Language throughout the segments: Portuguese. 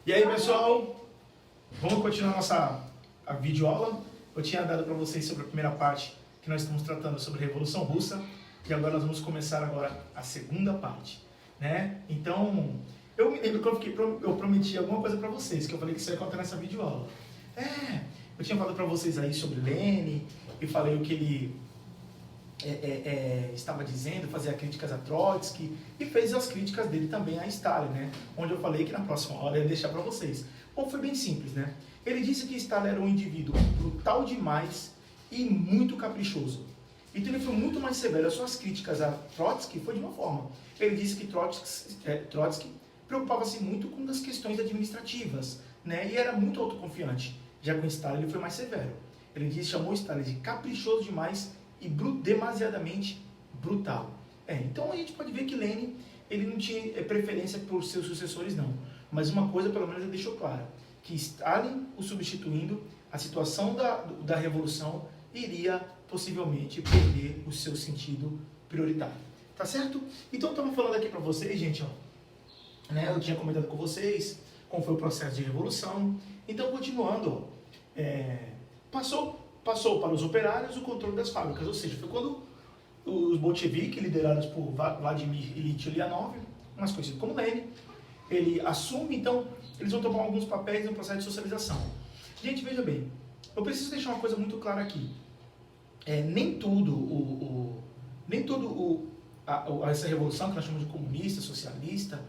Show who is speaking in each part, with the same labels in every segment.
Speaker 1: E aí, pessoal, vamos continuar a videoaula. Eu tinha dado para vocês sobre a primeira parte, que nós estamos tratando sobre a Revolução Russa, e agora nós vamos começar agora a segunda parte, né? Então, eu me lembro que eu prometi alguma coisa para vocês, que eu falei que isso ia contar nessa videoaula. Eu tinha falado para vocês aí sobre Lenin, e falei o que ele estava dizendo, fazia críticas a Trotsky e fez as críticas dele também a Stalin, né? Onde eu falei que na próxima hora eu ia deixar para vocês. Bom, foi bem simples, né? Ele disse que Stalin era um indivíduo brutal demais e muito caprichoso. Então ele foi muito mais severo. As suas críticas a Trotsky foi de uma forma. Ele disse que Trotsky preocupava-se muito com as questões administrativas, né? E era muito autoconfiante. Já com Stalin ele foi mais severo. Ele chamou Stalin de caprichoso demais e demasiadamente brutal. Então a gente pode ver que Lenin ele não tinha preferência por seus sucessores, não. Mas uma coisa pelo menos ele deixou clara, que Stalin o substituindo, a situação da revolução iria possivelmente perder o seu sentido prioritário. Tá certo? Então estamos falando aqui para vocês, gente, ó, né, eu tinha comentado com vocês como foi o processo de revolução. Então continuando, passou para os operários o controle das fábricas, ou seja, foi quando os bolcheviques, liderados por Vladimir Ilyich Ulyanov, mais conhecido como Lenin, ele assume, então, eles vão tomar alguns papéis no processo de socialização. Gente, veja bem, eu preciso deixar uma coisa muito clara aqui. Nem tudo essa revolução que nós chamamos de comunista, socialista,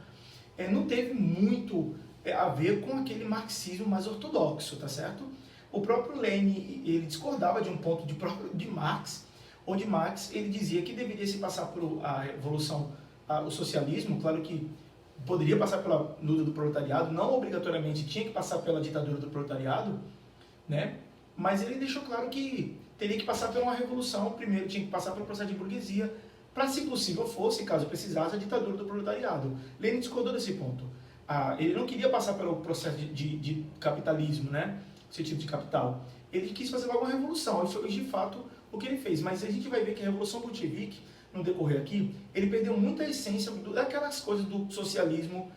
Speaker 1: não teve muito a ver com aquele marxismo mais ortodoxo, tá certo? O próprio Lenin, ele discordava de um ponto de Marx, onde Marx ele dizia que deveria se passar por a revolução, o socialismo, claro que poderia passar pela luta do proletariado, não obrigatoriamente tinha que passar pela ditadura do proletariado, né? Mas ele deixou claro que teria que passar por uma revolução, primeiro tinha que passar pelo processo de burguesia, para, se possível fosse, caso precisasse, a ditadura do proletariado. Lenin discordou desse ponto. Ele não queria passar pelo processo de capitalismo, né? Sentido de capital. Ele quis fazer logo uma revolução, e foi de fato o que ele fez. Mas a gente vai ver que a Revolução Bolchevique, no decorrer aqui, ele perdeu muita essência daquelas coisas do socialismo,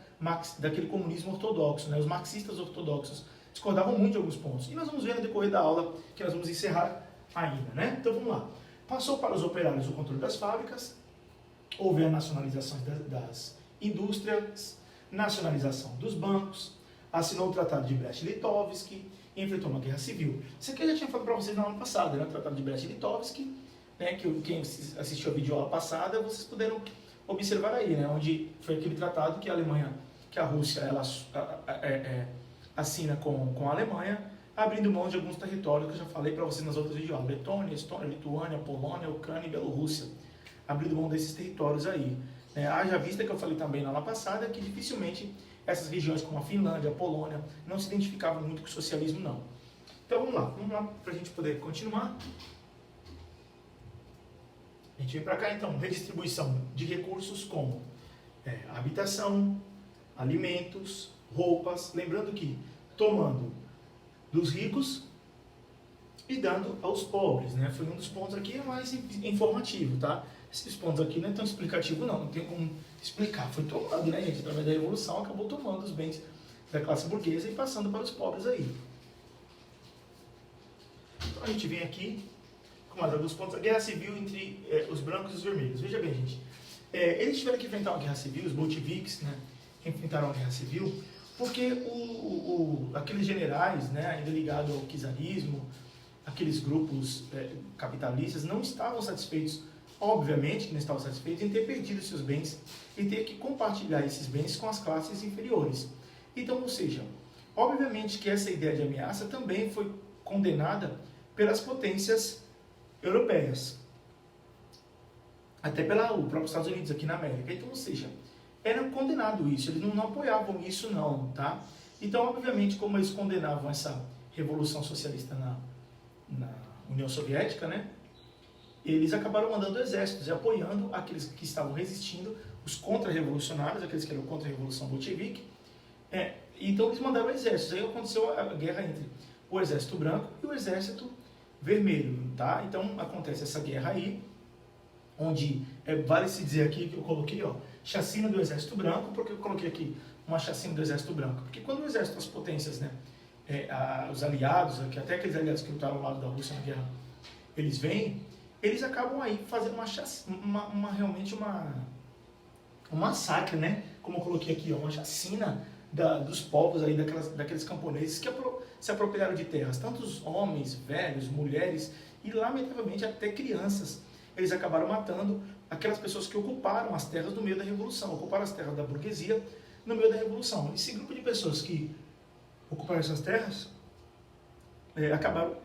Speaker 1: daquele comunismo ortodoxo, né? Os marxistas ortodoxos discordavam muito de alguns pontos. E nós vamos ver no decorrer da aula, que nós vamos encerrar ainda, né? Então vamos lá. Passou para os operários o controle das fábricas, houve a nacionalização das indústrias, nacionalização dos bancos, assinou o Tratado de Brest-Litovsk, enfrentou uma guerra civil. Isso aqui eu já tinha falado para vocês na aula passada, né? O Tratado de Brest-Litovsk, né? Que quem assistiu a videoaula passada, vocês puderam observar aí, né? Onde foi aquele tratado que a Rússia, ela assina com a Alemanha, abrindo mão de alguns territórios que eu já falei para vocês nas outras videoaulas: Letônia, Estônia, Lituânia, Polônia, Ucrânia e Bielorrússia, abrindo mão desses territórios aí. Haja vista que eu falei também na aula passada que dificilmente essas regiões como a Finlândia, a Polônia, não se identificavam muito com o socialismo, não. Então vamos lá para a gente poder continuar. A gente vem para cá então, redistribuição de recursos como habitação, alimentos, roupas, lembrando que tomando dos ricos e dando aos pobres, né? Foi um dos pontos aqui mais informativo, tá? Esses pontos aqui não é tão explicativo não tem como explicar, foi tomando, né, gente? Através da Revolução acabou tomando os bens da classe burguesa e passando para os pobres aí. Então a gente vem aqui com mais alguns pontos. A guerra civil entre os brancos e os vermelhos. Veja bem, gente, eles tiveram que enfrentar uma guerra civil, os bolcheviques, né, enfrentaram uma guerra civil, porque aqueles generais, né, ainda ligados ao czarismo, aqueles grupos capitalistas, não estavam satisfeitos, obviamente que não estavam satisfeitos em ter perdido seus bens e ter que compartilhar esses bens com as classes inferiores. Então, ou seja, obviamente que essa ideia de ameaça também foi condenada pelas potências europeias, até pelo próprio Estados Unidos aqui na América. Então, ou seja, era condenado isso, eles não apoiavam isso não, tá? Então, obviamente, como eles condenavam essa revolução socialista na União Soviética, né? Eles acabaram mandando exércitos e apoiando aqueles que estavam resistindo, os contra-revolucionários, aqueles que eram contra a Revolução Bolchevique. Então eles mandaram exércitos. Aí aconteceu a guerra entre o Exército Branco e o Exército Vermelho, tá? Então acontece essa guerra aí, onde vale se dizer aqui que eu coloquei, chacina do Exército Branco, porque eu coloquei aqui uma chacina do Exército Branco. Porque quando o exército, as potências, né, os aliados, até aqueles aliados que lutaram ao lado da Rússia na guerra, eles vêm, eles acabam aí fazendo realmente um massacre, né? Como eu coloquei aqui, uma chacina dos povos aí, daqueles camponeses que se apropriaram de terras, tanto os homens, velhos, mulheres e, lamentavelmente, até crianças. Eles acabaram matando aquelas pessoas que ocuparam as terras no meio da Revolução, ocuparam as terras da burguesia no meio da Revolução. Esse grupo de pessoas que ocuparam essas terras acabaram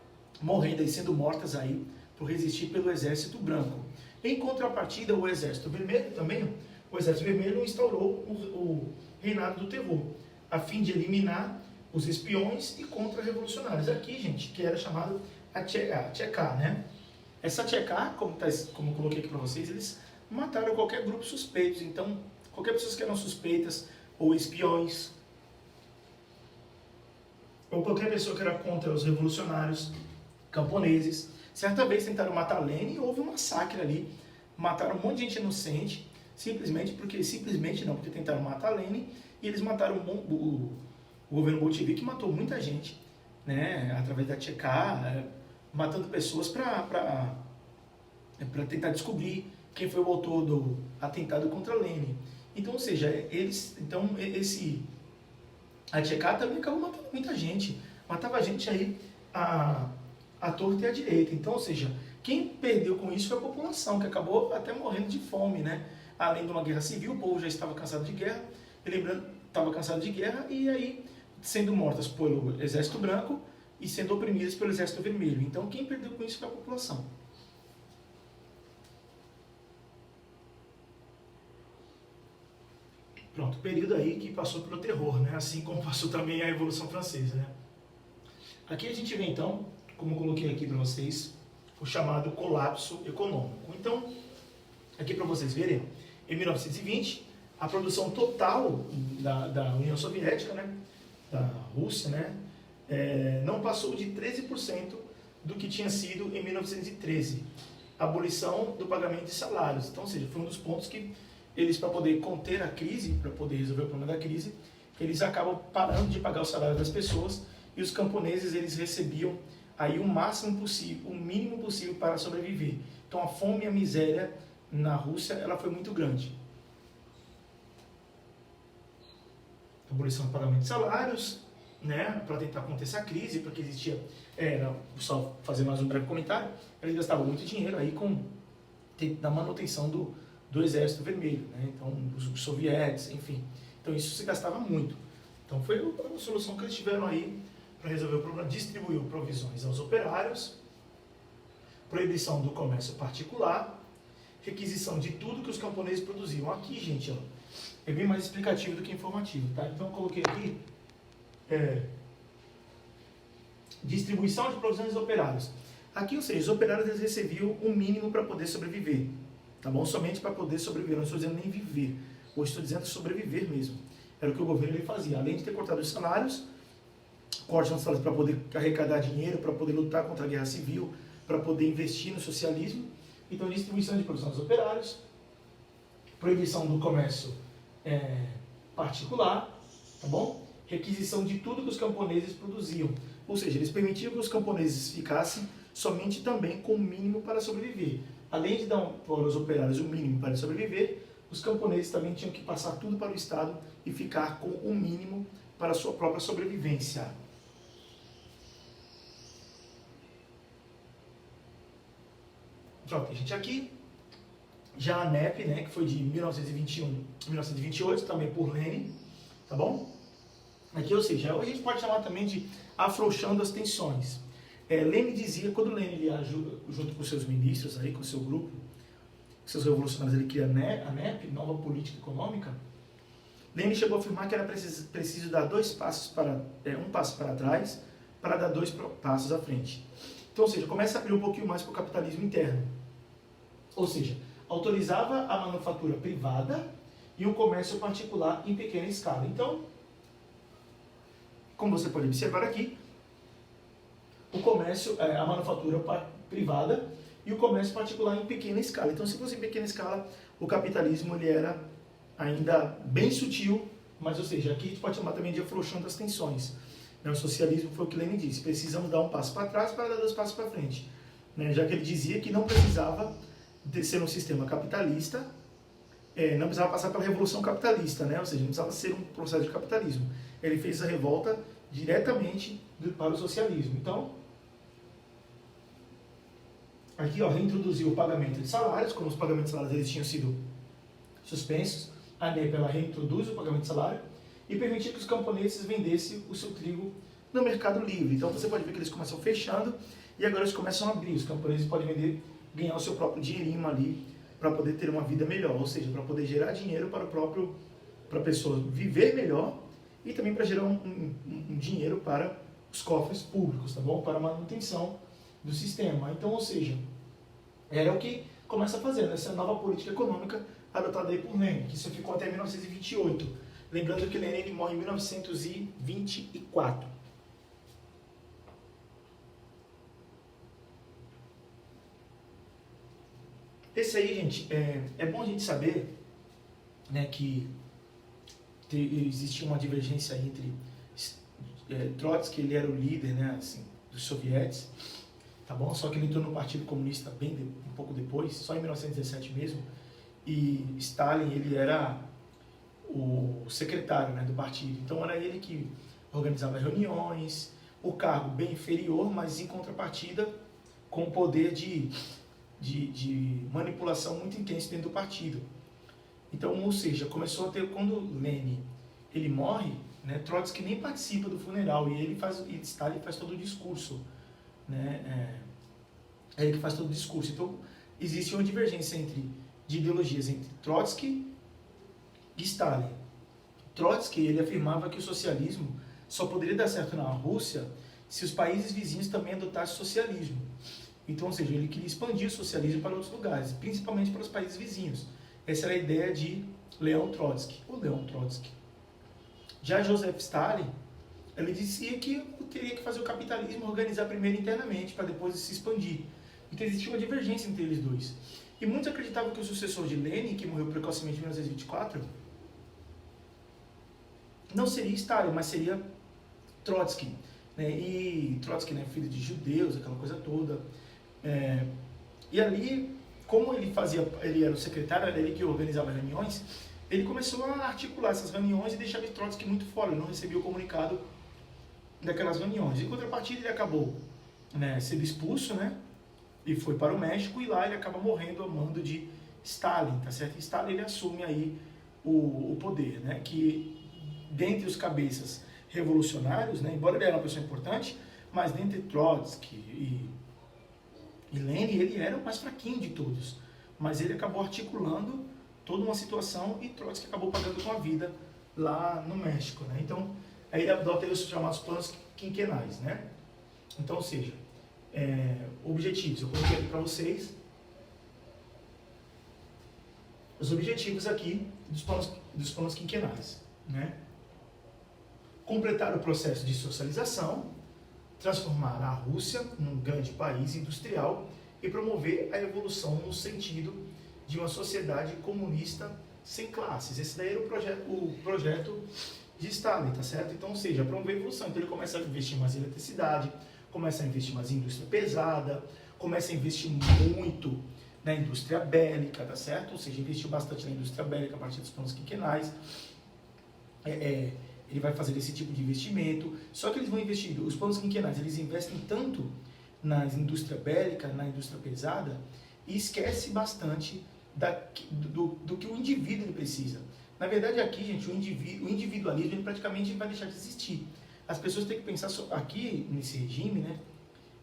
Speaker 1: morrendo e sendo mortas aí por resistir pelo Exército Branco. Em contrapartida, o Exército Vermelho também, o Exército Vermelho instaurou o reinado do terror, a fim de eliminar os espiões e contra-revolucionários. Aqui, gente, que era chamado a Tcheká, né? Essa Tcheká, como eu coloquei aqui para vocês, eles mataram qualquer grupo suspeito. Então, qualquer pessoa que eram suspeitas ou espiões, ou qualquer pessoa que era contra os revolucionários camponeses. Certa vez tentaram matar Lenin e houve um massacre ali. Mataram um monte de gente inocente, porque tentaram matar Lenin e eles mataram o governo bolchevique, matou muita gente, né, através da Tcheká, matando pessoas para tentar descobrir quem foi o autor do atentado contra Lenin. Então, ou seja, a Tcheká também acabou matando muita gente, matava gente aí à torta e à direita. Então, ou seja, quem perdeu com isso foi a população, que acabou até morrendo de fome, né? Além de uma guerra civil, o povo já estava cansado de guerra, e aí sendo mortas pelo Exército Branco e sendo oprimidas pelo Exército Vermelho. Então, quem perdeu com isso foi a população. Pronto, período aí que passou pelo terror, né? Assim como passou também a Revolução Francesa, né? Aqui a gente vê então, como eu coloquei aqui para vocês, o chamado colapso econômico. Então, aqui para vocês verem, em 1920, a produção total da União Soviética, né, da Rússia, né, não passou de 13% do que tinha sido em 1913. A abolição do pagamento de salários. Então, ou seja, foi um dos pontos que eles, para poder conter a crise, para poder resolver o problema da crise, eles acabam parando de pagar o salário das pessoas e os camponeses, eles recebiam aí o máximo possível, o mínimo possível para sobreviver. Então, a fome e a miséria na Rússia, ela foi muito grande. Abolição do pagamento de salários, né, para tentar conter essa crise, porque existia, só fazer mais um breve comentário, eles gastavam muito dinheiro aí na manutenção do Exército Vermelho, né, então os sovietes, enfim. Então isso se gastava muito. Então foi a solução que eles tiveram aí para resolver o problema. Distribuiu provisões aos operários, proibição do comércio particular, requisição de tudo que os camponeses produziam. Aqui, gente, ó, é bem mais explicativo do que informativo, tá? Então eu coloquei aqui distribuição de provisões aos operários. Aqui, ou seja, os operários, eles recebiam o mínimo para poder sobreviver, tá bom? Somente para poder sobreviver, não estou dizendo nem viver, hoje estou dizendo sobreviver mesmo. Era o que o governo ele fazia, além de ter cortado os salários, corte nos salários para poder arrecadar dinheiro, para poder lutar contra a guerra civil, para poder investir no socialismo. Então, distribuição de produção aos operários, proibição do comércio particular, tá bom? Requisição de tudo que os camponeses produziam. Ou seja, eles permitiam que os camponeses ficassem somente também com o mínimo para sobreviver. Além de dar para os operários o mínimo para sobreviver, os camponeses também tinham que passar tudo para o Estado e ficar com o mínimo para a sua própria sobrevivência. Pronto, a gente aqui, já a NEP, né, que foi de 1921 a 1928, também por Lenin, tá bom? Aqui, ou seja, a gente pode chamar também de afrouxando as tensões. Lenin dizia, quando Lenin ia junto com seus ministros, aí, com seu grupo, seus revolucionários, ele cria a NEP, Nova Política Econômica, Lenin chegou a afirmar que era preciso dar um passo para trás para dar 2 passos à frente. Então, ou seja, começa a abrir um pouquinho mais para o capitalismo interno. Ou seja, autorizava a manufatura privada e o comércio particular em pequena escala. Então, como você pode observar aqui, o comércio, a manufatura privada e o comércio particular em pequena escala. Então, se fosse em pequena escala, o capitalismo ele era ainda bem sutil Mas, ou seja, aqui a gente pode chamar também de afrouxando as tensões. Né? O socialismo foi o que Lenin disse, precisamos dar um passo para trás para dar 2 passos para frente. Né? Já que ele dizia que não precisava de ser um sistema capitalista, não precisava passar pela revolução capitalista, né? Ou seja, não precisava ser um processo de capitalismo. Ele fez a revolta diretamente para o socialismo. Então, aqui reintroduziu o pagamento de salários, como os pagamentos de salários eles tinham sido suspensos, a NEP ela reintroduz o pagamento de salário e permitir que os camponeses vendessem o seu trigo no mercado livre. Então você pode ver que eles começam fechando e agora eles começam a abrir. Os camponeses podem vender, ganhar o seu próprio dinheirinho ali para poder ter uma vida melhor, ou seja, para poder gerar dinheiro para a pessoa viver melhor e também para gerar um dinheiro para os cofres públicos, tá bom? Para a manutenção do sistema. Então, ou seja, era o que começa a fazer nessa nova política econômica adotada aí por Lenin, que isso ficou até 1928. Lembrando que Lenin ele morre em 1924. Esse aí, gente, é bom a gente saber, né, que existia uma divergência entre Trotsky, ele era o líder, né, assim, dos sovietes, tá bom? Só que ele entrou no Partido Comunista um pouco depois, só em 1917 mesmo, e Stalin, ele era o secretário, né, do partido. Então era ele que organizava reuniões, o cargo bem inferior, mas em contrapartida com o poder de manipulação muito intenso dentro do partido. Então, ou seja, começou a ter, quando Lenin ele morre, né, Trotsky nem participa do funeral e Stalin faz todo o discurso, né, é ele que faz todo o discurso. Então, existe uma divergência de ideologias entre Trotsky e Stalin. Trotsky ele afirmava que o socialismo só poderia dar certo na Rússia se os países vizinhos também adotassem o socialismo. Então, ou seja, ele queria expandir o socialismo para outros lugares, principalmente para os países vizinhos. Essa era a ideia de Leon Trotsky, o Leon Trotsky. Já Joseph Stalin, ele dizia que teria que fazer o capitalismo organizar primeiro internamente, para depois se expandir. Então existia uma divergência entre eles dois. E muitos acreditavam que o sucessor de Lenin, que morreu precocemente em 1924, não seria Stalin, mas seria Trotsky. Né? E Trotsky, né, filho de judeus, aquela coisa toda. E ali, como ele era o secretário, era ele que organizava as reuniões, ele começou a articular essas reuniões e deixava Trotsky muito fora, ele não recebia o comunicado daquelas reuniões. Em contrapartida, ele acabou, né, sendo expulso, né, e foi para o México, e lá ele acaba morrendo ao mando de Stalin, tá certo? E Stalin ele assume aí o poder, né, que dentre os cabeças revolucionários, né, embora ele era uma pessoa importante, mas dentre Trotsky e Lenin, ele era o mais fraquinho de todos, mas ele acabou articulando toda uma situação e Trotsky acabou pagando com a vida lá no México, né? Então, aí ele adota os chamados planos quinquenais, né? Então, ou seja, objetivos, eu coloquei aqui para vocês os objetivos aqui dos planos quinquenais, né? Completar o processo de socialização, transformar a Rússia num grande país industrial e promover a evolução no sentido de uma sociedade comunista sem classes. Esse daí era o projeto de Stalin, tá certo? Então, ou seja, promover a evolução. Então ele começa a investir mais em eletricidade, começa a investir mais em indústria pesada, começa a investir muito na indústria bélica, tá certo? Ou seja, investiu bastante na indústria bélica a partir dos planos quinquenais. Ele vai fazer esse tipo de investimento, só que eles vão investir, os planos quinquenais, eles investem tanto na indústria bélica, na indústria pesada, e esquece bastante do que o indivíduo ele precisa. Na verdade, aqui, gente, o individualismo ele praticamente vai deixar de existir. As pessoas têm que pensar, aqui nesse regime, né,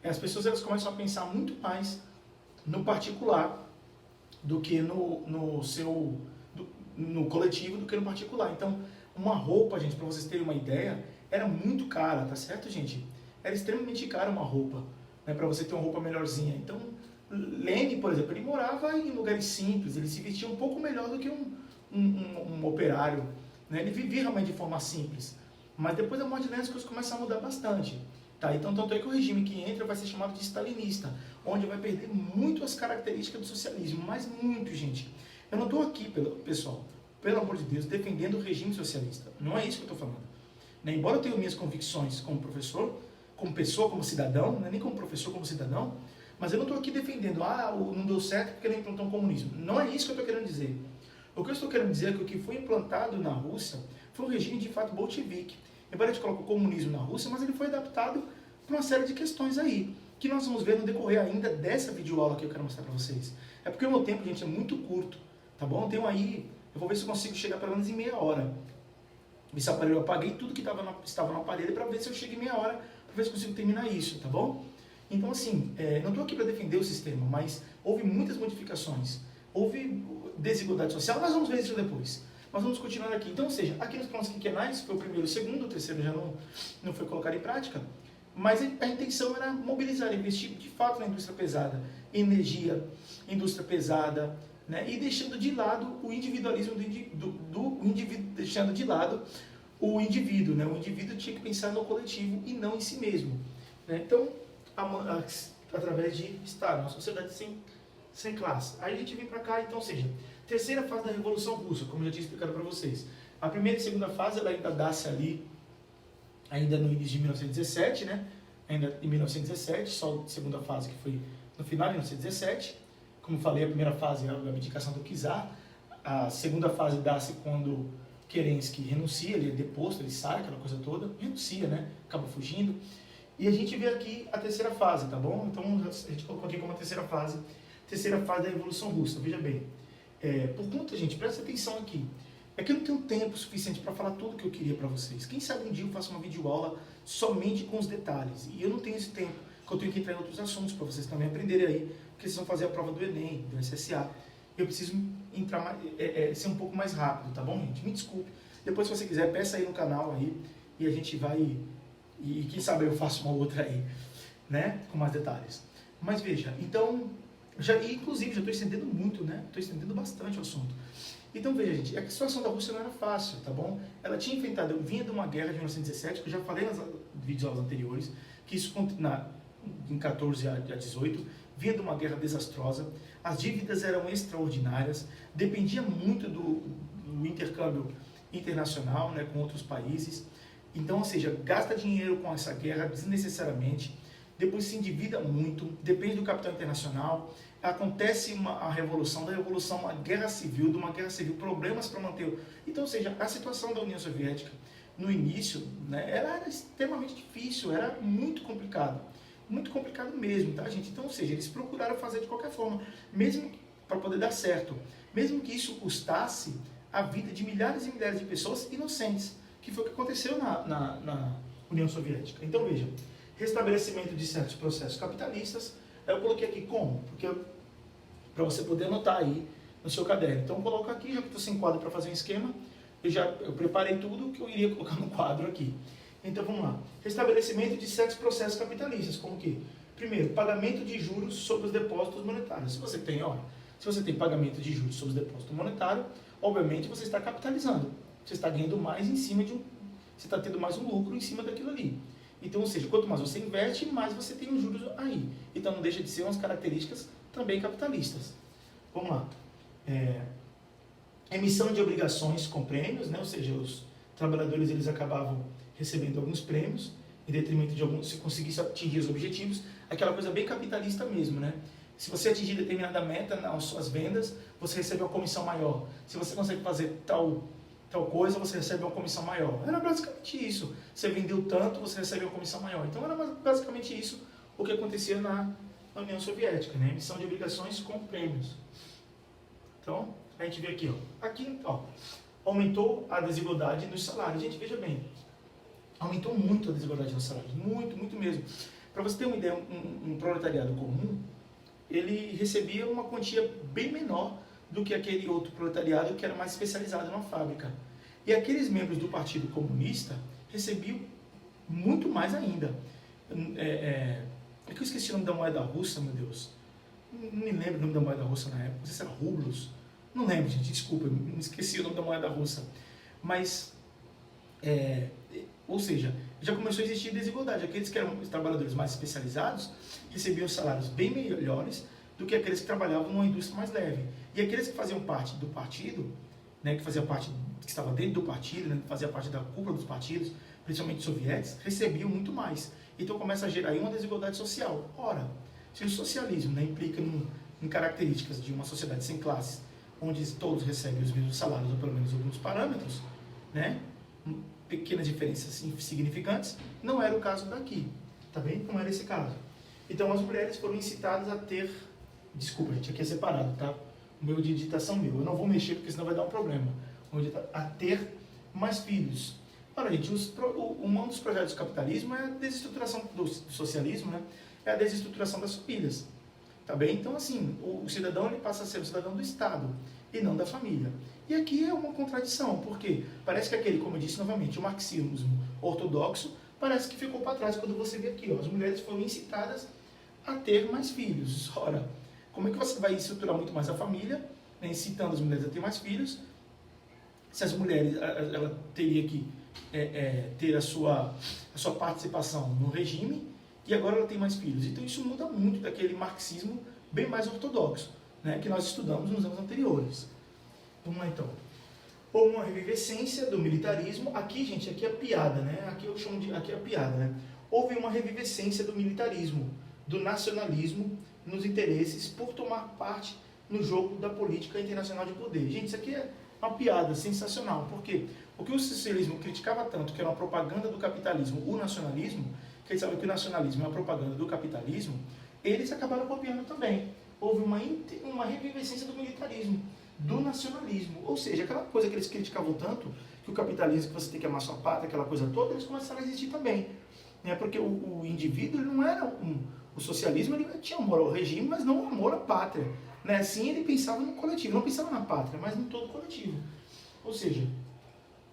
Speaker 1: as pessoas elas começam a pensar muito mais no particular do que no coletivo do que no particular. Então, uma roupa, gente, para vocês terem uma ideia, era muito cara, tá certo, gente? Era extremamente cara uma roupa, né, para você ter uma roupa melhorzinha. Então, Lenin, por exemplo, ele morava em lugares simples, ele se vestia um pouco melhor do que um operário, né? Ele vivia realmente de forma simples. Mas depois da morte de Lenin, as coisas começam a mudar bastante. Tá? Então, tanto é que o regime que entra vai ser chamado de stalinista, onde vai perder muito as características do socialismo, mas muito, gente. Eu não estou aqui, pessoal, pelo amor de Deus, defendendo o regime socialista. Não é isso que eu estou falando. Né? Embora eu tenha minhas convicções como professor, como pessoa, como cidadão, não é nem como professor, como cidadão, mas eu não estou aqui defendendo, não deu certo porque ele implantou um comunismo. Não é isso que eu estou querendo dizer. O que eu estou querendo dizer é que o que foi implantado na Rússia foi um regime de fato bolchevique. Embora a gente coloque o comunismo na Rússia, mas ele foi adaptado para uma série de questões aí, que nós vamos ver no decorrer ainda dessa videoaula que eu quero mostrar para vocês. É porque o meu tempo, gente, é muito curto, tá bom? Então aí, eu vou ver se eu consigo chegar pelo menos em meia hora. Esse aparelho eu apaguei tudo que estava no aparelho para ver se eu chego em meia hora, para ver se eu consigo terminar isso, tá bom? Então assim, não estou aqui para defender o sistema, mas houve muitas modificações, houve desigualdade social, nós vamos ver isso depois. Mas vamos continuar aqui. Então, ou seja, aqui nos planos quinquenais, foi o primeiro e o segundo, o terceiro já não foi colocado em prática, mas a intenção era mobilizar, investir de fato na indústria pesada, energia, indústria pesada, né? E deixando de lado o individualismo do indivíduo, deixando de lado o indivíduo, né? O indivíduo tinha que pensar no coletivo e não em si mesmo, né? Então, através de estar numa sociedade sem classe. Aí a gente vem para cá, então, ou seja, terceira fase da Revolução Russa, como eu já tinha explicado para vocês. A primeira e segunda fase, ela ainda dá-se ali, ainda no início de 1917, né? Ainda em 1917, só a segunda fase que foi no final de 1917. Como falei, a primeira fase é a abdicação do czar. A segunda fase dá-se quando Kerensky renuncia, ele é deposto, ele sai, aquela coisa toda, renuncia, né? Acaba fugindo. E a gente vê aqui a terceira fase, tá bom? Então, a gente colocou aqui como a terceira fase da Revolução Russa, veja bem. Por conta, gente, presta atenção aqui. É que eu não tenho tempo suficiente para falar tudo que eu queria para vocês. Quem sabe um dia eu faço uma videoaula somente com os detalhes. E eu não tenho esse tempo, que eu tenho que entrar em outros assuntos para vocês também aprenderem aí, porque vocês vão fazer a prova do Enem, do SSA. Eu preciso entrar ser um pouco mais rápido, tá bom, gente? Me desculpe. Depois, se você quiser, peça aí no canal aí e a gente vai... E quem sabe eu faço uma outra aí, né? Com mais detalhes. Mas veja, então... inclusive, já estou estendendo muito, né? Estou estendendo bastante o assunto. Então, veja, gente, a situação da Rússia não era fácil, tá bom? Ela tinha enfrentado, vinha de uma guerra de 1917, que eu já falei nas vídeos anteriores, que isso, em 14 a 18, vinha de uma guerra desastrosa, as dívidas eram extraordinárias, dependia muito do intercâmbio internacional, né, com outros países. Então, ou seja, gasta dinheiro com essa guerra desnecessariamente, depois se endivida muito, depende do capital internacional, acontece a revolução, da revolução uma guerra civil, de uma guerra civil, problemas para manter... Então, ou seja, a situação da União Soviética, no início, né, ela era extremamente difícil, era muito complicado mesmo, tá, gente? Então, ou seja, eles procuraram fazer de qualquer forma, mesmo para poder dar certo, mesmo que isso custasse a vida de milhares e milhares de pessoas inocentes, que foi o que aconteceu na União Soviética. Então, veja, restabelecimento de certos processos capitalistas. Eu coloquei aqui como? Porque para você poder anotar aí no seu caderno. Então eu coloco aqui, já que estou sem quadro para fazer um esquema, eu preparei tudo que eu iria colocar no quadro aqui. Então vamos lá. Restabelecimento de certos processos capitalistas, como que? Primeiro, pagamento de juros sobre os depósitos monetários. Se você tem pagamento de juros sobre os depósitos monetários, obviamente você está capitalizando. Você está ganhando mais em cima você está tendo mais um lucro em cima daquilo ali. Então, ou seja, quanto mais você investe, mais você tem os juros aí. Então, não deixa de ser umas características também capitalistas. Vamos lá. Emissão de obrigações com prêmios, né? Ou seja, os trabalhadores eles acabavam recebendo alguns prêmios, em detrimento de alguns, se conseguisse atingir os objetivos, aquela coisa bem capitalista mesmo, né? Se você atingir determinada meta nas suas vendas, você recebe uma comissão maior. Se você consegue fazer tal coisa, você recebe uma comissão maior. Era basicamente isso. Você vendeu tanto, você recebe uma comissão maior. Então era basicamente isso o que acontecia na União Soviética, né? Emissão de obrigações com prêmios. Então, a gente vê aqui, ó. Aqui, ó, aumentou a desigualdade nos salários. Gente, veja bem, aumentou muito a desigualdade nos salários. Muito, muito mesmo. Para você ter uma ideia, um proletariado comum, ele recebia uma quantia bem menor do que aquele outro proletariado que era mais especializado na fábrica. E aqueles membros do Partido Comunista recebiam muito mais ainda. É que eu esqueci o nome da moeda russa, meu Deus. Não me lembro o nome da moeda russa na época. Não sei se era rublos. Não lembro, gente, desculpa, me esqueci o nome da moeda russa. Mas, ou seja, já começou a existir desigualdade. Aqueles que eram os trabalhadores mais especializados recebiam salários bem melhores do que aqueles que trabalhavam numa indústria mais leve. E aqueles que faziam parte do partido, né, que fazia parte, que estava dentro do partido, né, que fazia parte da cúpula dos partidos, principalmente soviéticos, recebiam muito mais. Então começa a gerar aí uma desigualdade social. Ora, se o socialismo, né, implica em características de uma sociedade sem classes, onde todos recebem os mesmos salários, ou pelo menos alguns parâmetros, né, pequenas diferenças insignificantes, não era o caso daqui, tá bem? Não era esse caso. Então as mulheres foram incitadas a ter, desculpa gente, aqui é separado, tá? O meu de digitação meu, eu não vou mexer porque senão vai dar um problema, a ter mais filhos. Olha gente, um dos projetos do capitalismo é a desestruturação do socialismo, né? É a desestruturação das famílias, tá bem? Então assim, o cidadão ele passa a ser o cidadão do Estado e não da família. E aqui é uma contradição, porque parece que aquele, como eu disse novamente, o marxismo ortodoxo, parece que ficou para trás quando você vê aqui, ó, as mulheres foram incitadas a ter mais filhos. Ora, como é que você vai estruturar muito mais a família, né, incitando as mulheres a ter mais filhos, se as mulheres, ela teria que ter a sua participação no regime, e agora ela tem mais filhos. Então isso muda muito daquele marxismo bem mais ortodoxo, né, que nós estudamos nos anos anteriores. Vamos lá então. Ou uma revivescência do militarismo. Aqui, gente, aqui é a piada, né? Aqui eu chamo de, aqui é a piada, né? Houve uma revivescência do militarismo, do nacionalismo nos interesses por tomar parte no jogo da política internacional de poder. Gente, isso aqui é uma piada sensacional, porque o que o socialismo criticava tanto, que era uma propaganda do capitalismo, o nacionalismo, que eles sabem que o nacionalismo é uma propaganda do capitalismo, eles acabaram copiando também. Houve uma revivescência do militarismo, do nacionalismo, ou seja, aquela coisa que eles criticavam tanto, que o capitalismo, que você tem que amar sua pátria, aquela coisa toda, eles começaram a existir também, né? Porque o indivíduo ele não era o socialismo, ele tinha amor ao regime, mas não amor à pátria, né? Sim, ele pensava no coletivo, não pensava na pátria, mas no todo coletivo, ou seja,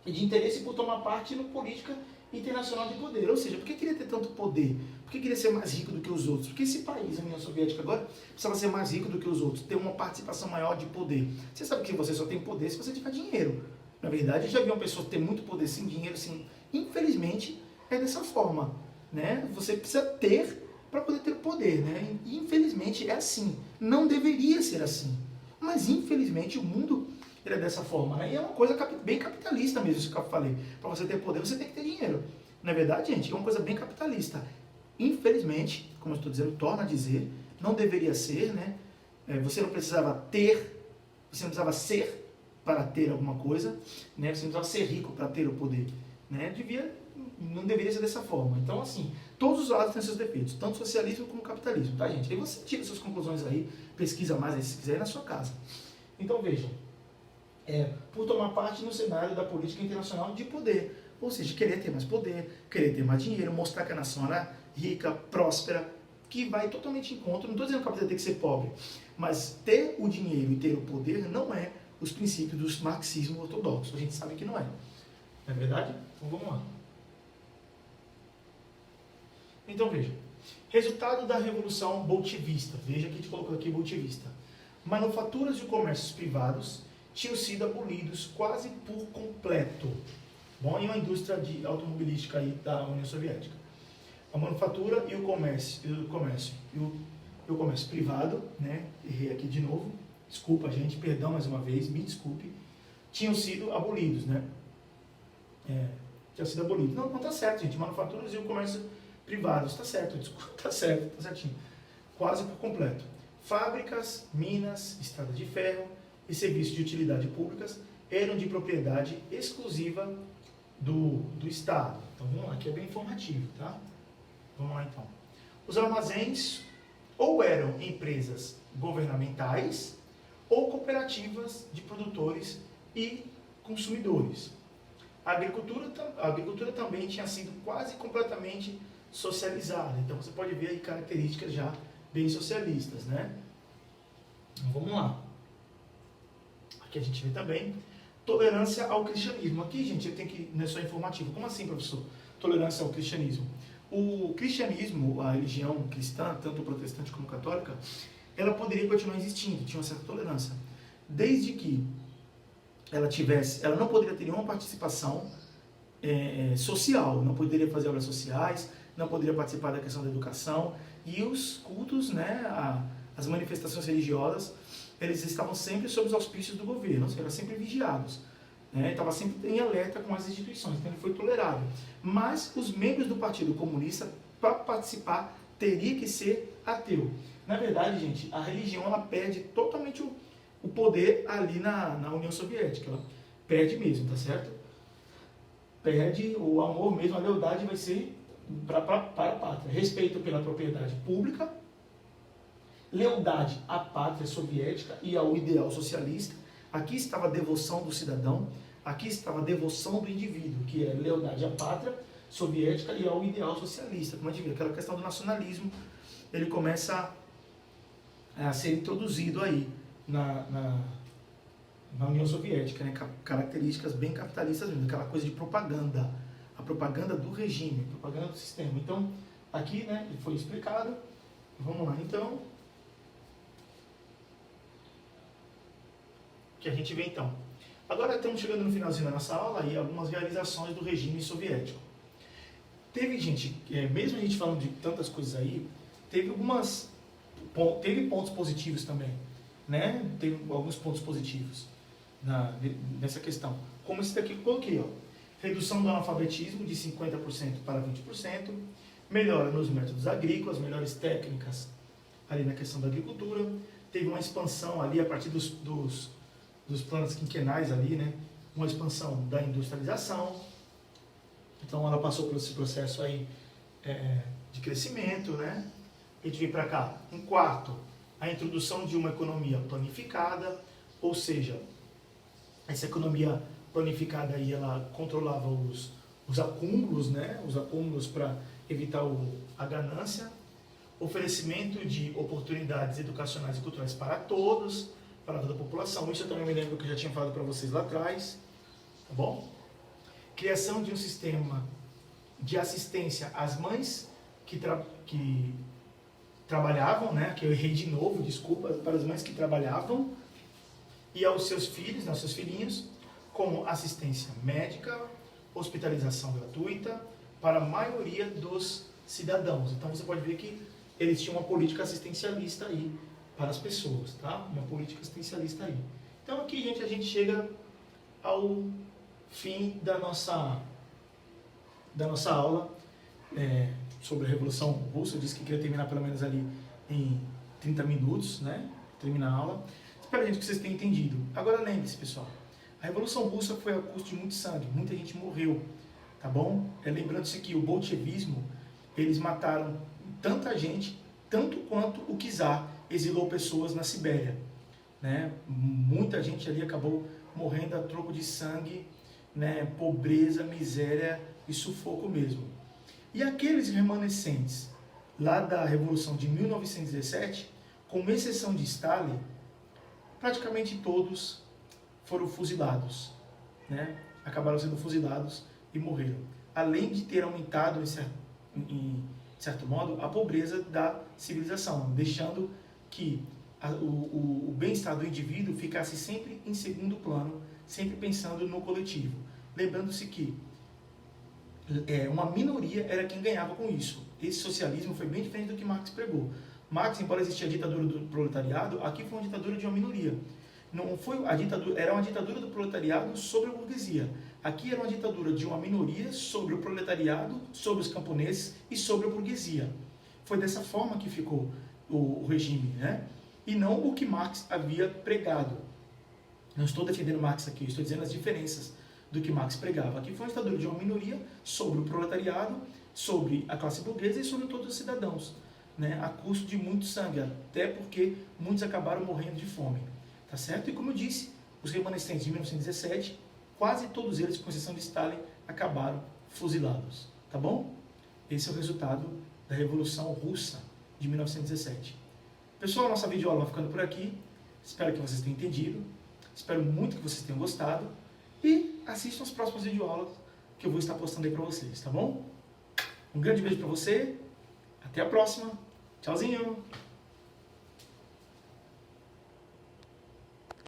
Speaker 1: de interesse por tomar parte na política internacional de poder, ou seja, por que queria ter tanto poder? Por que queria ser mais rico do que os outros? Porque esse país, a União Soviética agora, precisava ser mais rico do que os outros, ter uma participação maior de poder. Você sabe que você só tem poder se você tiver dinheiro. Na verdade, eu já vi uma pessoa ter muito poder sem dinheiro, sim. Infelizmente, é dessa forma, né? Você precisa ter para poder ter poder, né? E, infelizmente, é assim. Não deveria ser assim. Mas, infelizmente, o mundo ele é dessa forma, né? E é uma coisa bem capitalista mesmo, isso que eu falei. Para você ter poder, você tem que ter dinheiro. Na verdade, gente, é uma coisa bem capitalista. Infelizmente, como eu estou dizendo, torno a dizer, não deveria ser, né? Você não precisava ter, você não precisava ser para ter alguma coisa, né? Você não precisava ser rico para ter o poder, né? Não deveria ser dessa forma. Então, assim, todos os lados têm seus defeitos, tanto socialismo como capitalismo, tá, gente? Aí você tira suas conclusões aí, pesquisa mais aí, se quiser, aí na sua casa. Então, vejam, por tomar parte no cenário da política internacional de poder, ou seja, querer ter mais poder, querer ter mais dinheiro, mostrar que a nação era rica, próspera, que vai totalmente em contra, não estou dizendo que a capitalismo tem que ser pobre, mas ter o dinheiro e ter o poder não é os princípios do marxismo ortodoxo, a gente sabe que não é. Não é verdade? Então vamos lá. Então veja, resultado da Revolução Bolchevista, veja que a gente colocou aqui bolchevista. Manufaturas e comércios privados tinham sido abolidos quase por completo. Bom, em uma indústria automobilística aí da União Soviética. A manufatura e o comércio privado, né? Errei aqui de novo. Desculpa, gente, perdão mais uma vez, me desculpe. Tinham sido abolidos, né? Tinham sido abolidos. Não, tá certo, gente. Manufaturas e o comércio privados, tá certo, desculpa, tá certo, tá certinho. Quase por completo. Fábricas, minas, estradas de ferro e serviços de utilidade públicas eram de propriedade exclusiva do Estado. Então vamos lá, aqui é bem informativo, tá? Vamos lá então. Os armazéns ou eram empresas governamentais ou cooperativas de produtores e consumidores. A agricultura também tinha sido quase completamente socializada. Então você pode ver aí características já bem socialistas, né? Então vamos lá. Aqui a gente vê também tolerância ao cristianismo. Aqui, gente, eu tenho que, não é só informativo. Como assim, professor? Tolerância ao cristianismo. O cristianismo, a religião cristã, tanto protestante como católica, ela poderia continuar existindo, tinha uma certa tolerância. Desde que ela não poderia ter nenhuma participação social, não poderia fazer obras sociais, não poderia participar da questão da educação, e os cultos, né, as manifestações religiosas, eles estavam sempre sob os auspícios do governo, ou seja, eram sempre vigiados. Né? Estava sempre em alerta com as instituições, então ele foi tolerado. Mas os membros do Partido Comunista, para participar, teria que ser ateu. Na verdade, gente, a religião ela perde totalmente o poder ali na União Soviética. Ela perde mesmo, tá certo? Perde o amor mesmo, a lealdade vai ser para a pátria. Respeito pela propriedade pública, lealdade à pátria soviética e ao ideal socialista. Aqui estava a devoção do cidadão, aqui estava a devoção do indivíduo, que é lealdade à pátria soviética e ao ideal socialista. Como a gente vê, aquela questão do nacionalismo, ele começa a ser introduzido aí na União Soviética, né? Características bem capitalistas mesmo, aquela coisa de propaganda, a propaganda do regime, a propaganda do sistema. Então, aqui, né, foi explicado. Vamos lá, então. O que a gente vê então. Agora estamos chegando no finalzinho da nossa aula e algumas realizações do regime soviético. Teve, gente, mesmo a gente falando de tantas coisas aí, teve pontos positivos também, né? Teve alguns pontos positivos nessa questão. Como esse daqui que eu coloquei, ó. Redução do analfabetismo de 50% para 20%, melhora nos métodos agrícolas, melhores técnicas ali na questão da agricultura, teve uma expansão ali a partir dos planos quinquenais ali, né? Uma expansão da industrialização. Então ela passou por esse processo aí de crescimento, né? A gente vem para cá. Em quarto, a introdução de uma economia planificada, ou seja, essa economia planificada aí ela controlava os acúmulos, né? Os acúmulos para evitar a ganância, oferecimento de oportunidades educacionais e culturais para todos, para toda a população. Isso eu também me lembro que eu já tinha falado para vocês lá atrás, tá bom? Criação de um sistema de assistência às mães que trabalhavam, né? Que eu errei de novo, desculpa, para as mães que trabalhavam e aos seus filhos, né, aos seus filhinhos, como assistência médica, hospitalização gratuita para a maioria dos cidadãos. Então você pode ver que eles tinham uma política assistencialista aí para as pessoas, tá? Uma política assistencialista aí. Então aqui, gente, a gente chega ao fim da nossa aula sobre a Revolução Russa. Eu disse que queria terminar pelo menos ali em 30 minutos, né? Terminar a aula. Espero, gente, que vocês tenham entendido. Agora lembre-se, pessoal, a Revolução Russa foi a custo de muito sangue, muita gente morreu, tá bom? Lembrando-se que o bolchevismo, eles mataram tanta gente, tanto quanto o czar exilou pessoas na Sibéria, né? Muita gente ali acabou morrendo a troco de sangue, né? Pobreza, miséria e sufoco mesmo. E aqueles remanescentes lá da Revolução de 1917, com exceção de Stalin, praticamente todos foram fuzilados, né? Acabaram sendo fuzilados e morreram. Além de ter aumentado, em certo modo, a pobreza da civilização, deixando que o bem-estar do indivíduo ficasse sempre em segundo plano, sempre pensando no coletivo. Lembrando-se que uma minoria era quem ganhava com isso. Esse socialismo foi bem diferente do que Marx pregou. Marx, embora existia a ditadura do proletariado, aqui foi uma ditadura de uma minoria. Não foi a ditadura, era uma ditadura do proletariado sobre a burguesia. Aqui era uma ditadura de uma minoria sobre o proletariado, sobre os camponeses e sobre a burguesia. Foi dessa forma que ficou o regime, né? E não o que Marx havia pregado. Não estou defendendo Marx aqui, estou dizendo as diferenças do que Marx pregava. Aqui foi uma ditadura de uma minoria sobre o proletariado, sobre a classe burguesa e sobre todos os cidadãos, né? A custo de muito sangue, até porque muitos acabaram morrendo de fome. Tá certo? E como eu disse, os remanescentes de 1917, quase todos eles, com exceção de Stalin, acabaram fuzilados. Tá bom? Esse é o resultado da Revolução Russa de 1917. Pessoal, nossa videoaula vai ficando por aqui. Espero que vocês tenham entendido. Espero muito que vocês tenham gostado. E assistam as próximas videoaulas que eu vou estar postando aí para vocês, tá bom? Um grande beijo para você. Até a próxima. Tchauzinho!